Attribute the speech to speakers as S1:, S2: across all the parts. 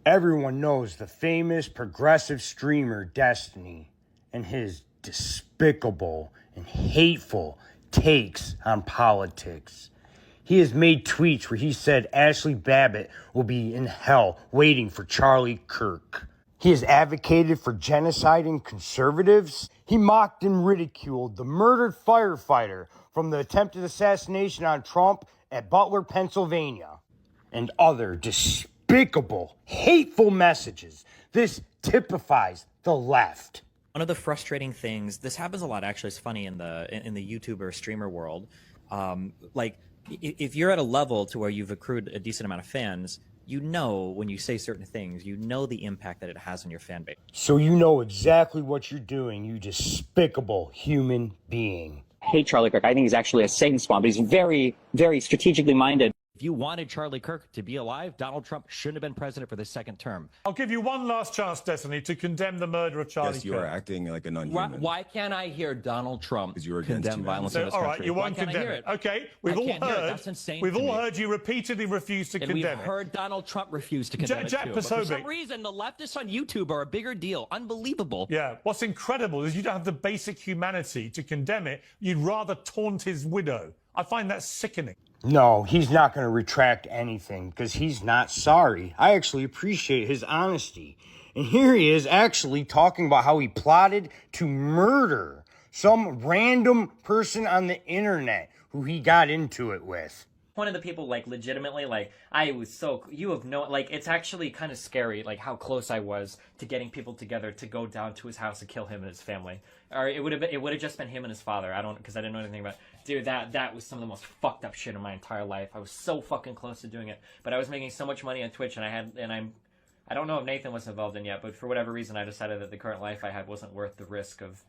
S1: Everyone knows the famous progressive streamer Destiny and his despicable and hateful takes on politics. He has made tweets where he said Ashley Babbitt will be in hell waiting for Charlie Kirk. He has advocated for genociding conservatives. He mocked and ridiculed the murdered firefighter from the attempted assassination on Trump at Butler, Pennsylvania, and other despicable, hateful messages. This typifies the left.
S2: One of the frustrating things, this happens a lot actually, it's funny in the YouTuber streamer world, like if you're at a level to where you've accrued a decent amount of fans, you know when you say certain things, you know the impact that it has on your fan base.
S1: So you know exactly what you're doing, you despicable human being.
S3: I hate Charlie Kirk. I think he's actually a Satan spawn, but he's very, very strategically minded.
S2: If you wanted Charlie Kirk to be alive, Donald Trump shouldn't have been president for the second term.
S4: I'll give you one last chance, Destiny, to condemn the murder of Charlie Kirk.
S5: Yes, you are acting like a non-human.
S6: Why can't I hear Donald Trump condemn violence in this country?
S4: All right, you won't condemn it. Okay, we've all heard.
S6: That's insane.
S4: We've all heard you repeatedly refuse to condemn it.
S6: And we've heard Donald Trump refuse to condemn it too. But for some reason, the leftists on YouTube are a bigger deal. Unbelievable.
S4: Yeah. What's incredible is you don't have the basic humanity to condemn it. You'd rather taunt his widow. I find that sickening.
S1: No, he's not going to retract anything because he's not sorry. I actually appreciate his honesty. And here he is actually talking about how he plotted to murder some random person on the internet who he got into it with.
S7: One of the people, like, legitimately, like, I was so, you have no, like, it's actually kind of scary, like, how close I was to getting people together to go down to his house and kill him and his family. Or it would have just been him and his father. Because I didn't know anything about it. Dude, that was some of the most fucked up shit in my entire life. I was so fucking close to doing it. But I was making so much money on Twitch, and I don't know if Nathan was involved in yet, but for whatever reason, I decided that the current life I had wasn't worth the risk of,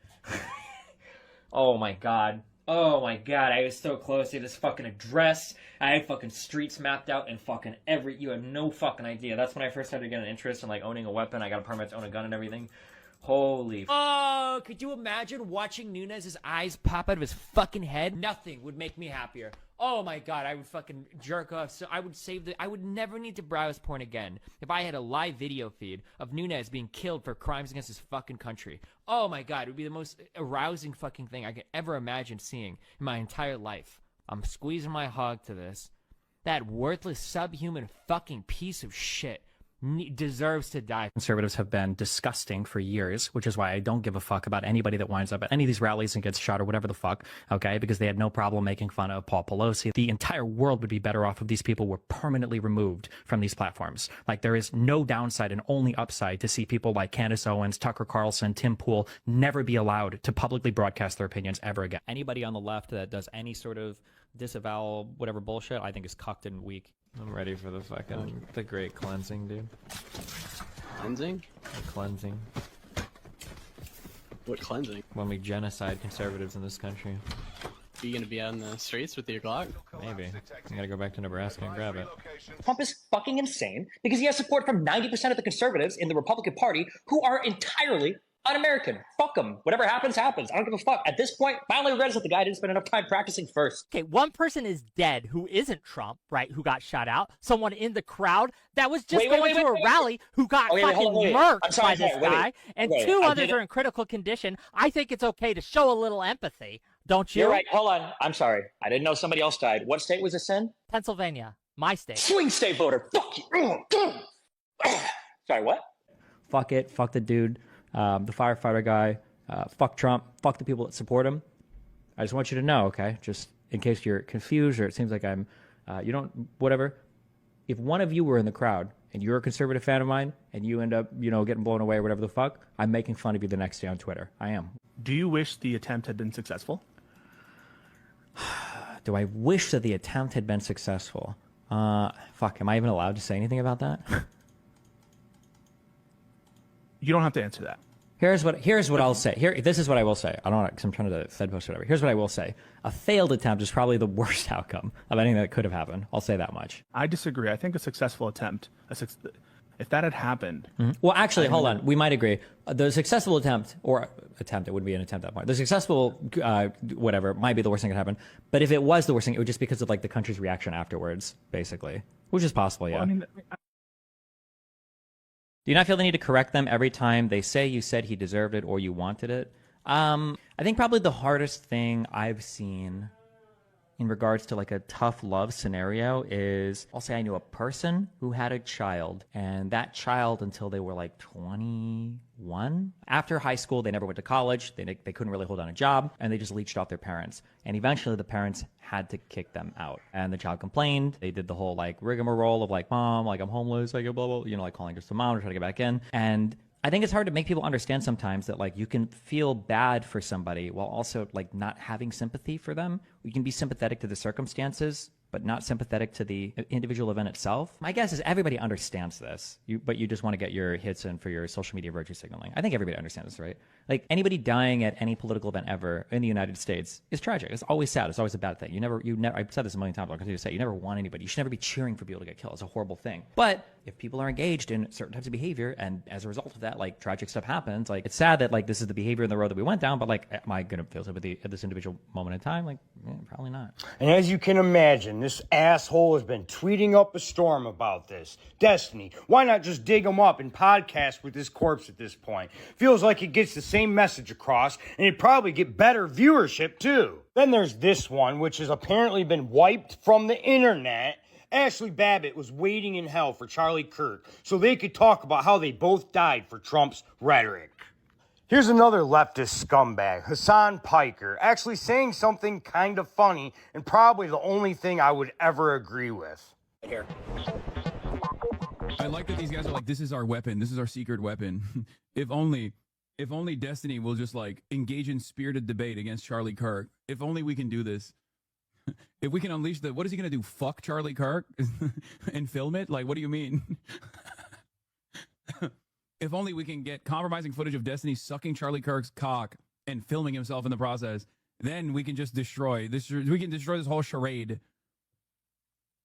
S7: oh my god. Oh my god, I was so close to this fucking address. I had fucking streets mapped out and fucking you have no fucking idea. That's when I first started getting interest in, like, owning a weapon. I got a permit to own a gun and everything. Holy
S6: oh, could you imagine watching Nunez's eyes pop out of his fucking head? Nothing would make me happier. Oh my god, I would fucking jerk off. So I would I would never need to browse porn again if I had a live video feed of Nunez being killed for crimes against his fucking country. Oh my god, it would be the most arousing fucking thing I could ever imagine seeing in my entire life. I'm squeezing my hog to this. That worthless, subhuman fucking piece of shit deserves to die.
S2: Conservatives have been disgusting for years, which is why I don't give a fuck about anybody that winds up at any of these rallies and gets shot or whatever the fuck, okay? Because they had no problem making fun of Paul Pelosi. The entire world would be better off if these people were permanently removed from these platforms. Like, there is no downside and only upside to see people like Candace Owens, Tucker Carlson, Tim Pool never be allowed to publicly broadcast their opinions ever again. Anybody on the left that does any sort of disavow whatever bullshit, I think is cucked and weak.
S8: I'm ready for the fucking, the great cleansing, dude.
S9: Cleansing?
S8: The cleansing.
S9: What cleansing?
S8: When we genocide conservatives in this country.
S9: Are you gonna be out in the streets with your Glock?
S8: Maybe. I gotta go back to Nebraska and grab it.
S3: Trump is fucking insane because he has support from 90% of the conservatives in the Republican Party who are entirely un-American. Fuck them. Whatever happens, happens. I don't give a fuck. At this point, my only regret is that the guy didn't spend enough time practicing first.
S10: Okay, one person is dead who isn't Trump, right, who got shot out. Someone in the crowd that was just going to a rally who got fucking murked by this guy. And two others are in critical condition. I think it's okay to show a little empathy, don't you?
S3: You're right. Hold on. I'm sorry. I didn't know somebody else died. What state was this in?
S10: Pennsylvania. My state.
S3: Swing state voter. Fuck you. Sorry, what?
S2: Fuck it. Fuck the dude. The firefighter guy, fuck Trump, fuck the people that support him. I just want you to know, okay, just in case you're confused or it seems like I'm, you don't, whatever. If one of you were in the crowd and you're a conservative fan of mine and you end up, you know, getting blown away or whatever the fuck, I'm making fun of you the next day on Twitter. I am.
S11: Do you wish the attempt had been successful?
S2: Do I wish that the attempt had been successful? Fuck, am I even allowed to say anything about that?
S11: You don't have to answer that.
S2: Here's what I'll say. This is what I will say. I don't know, because I'm trying to Fed post or whatever. Here's what I will say. A failed attempt is probably the worst outcome of anything that could have happened. I'll say that much.
S11: I disagree. I think a successful attempt, if that had happened.
S2: Well, actually, hold on. We might agree. The successful attempt, it would be an attempt at that point. The successful, whatever, might be the worst thing that happened. But if it was the worst thing, it would just because of like the country's reaction afterwards, basically. Which is possible, yeah.
S11: Well, I mean,
S2: Do you not feel the need to correct them every time they say you said he deserved it or you wanted it? I think probably the hardest thing I've seen in regards to like a tough love scenario is, I'll say I knew a person who had a child, and that child until they were like 21. After high school, they never went to college. They couldn't really hold down a job, and they just leached off their parents. And eventually the parents had to kick them out. And the child complained. They did the whole like rigmarole of like, mom, like I'm homeless, like blah, blah, you know, like calling just a mom to try to get back in. And I think it's hard to make people understand sometimes that like you can feel bad for somebody while also like not having sympathy for them. You can be sympathetic to the circumstances, but not sympathetic to the individual event itself. My guess is everybody understands this, but you just want to get your hits in for your social media virtue signaling. I think everybody understands this, right? Like anybody dying at any political event ever in the United States is tragic. It's always sad. It's always a bad thing. You never, I've said this a million times, I'll continue to say, you never want anybody. You should never be cheering for people to get killed. It's a horrible thing. But if people are engaged in certain types of behavior, and as a result of that, like tragic stuff happens, like it's sad that like this is the behavior in the road that we went down, but like, am I going to feel sympathy at this individual moment in time? Like, probably not.
S1: And as you can imagine, this asshole has been tweeting up a storm about this. Destiny, why not just dig him up and podcast with his corpse at this point? Feels like it gets the same message across, and it'd probably get better viewership too. Then there's this one, which has apparently been wiped from the internet. Ashley Babbitt was waiting in hell for Charlie Kirk so they could talk about how they both died for Trump's rhetoric. Here's another leftist scumbag, Hassan Piker, actually saying something kind of funny and probably the only thing I would ever agree with.
S3: Here.
S12: I like that these guys are like, this is our weapon. This is our secret weapon. If only Destiny will just like engage in spirited debate against Charlie Kirk. If only we can do this. If we can unleash what is he going to do? Fuck Charlie Kirk and film it? Like, what do you mean? If only we can get compromising footage of Destiny sucking Charlie Kirk's cock and filming himself in the process, then we can just destroy this. We can destroy this whole charade.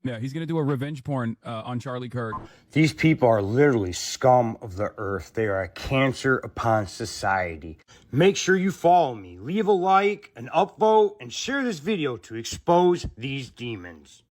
S12: Yeah, he's going to do a revenge porn on Charlie Kirk.
S1: These people are literally scum of the earth. They are a cancer upon society. Make sure you follow me, leave a like, an upvote, and share this video to expose these demons.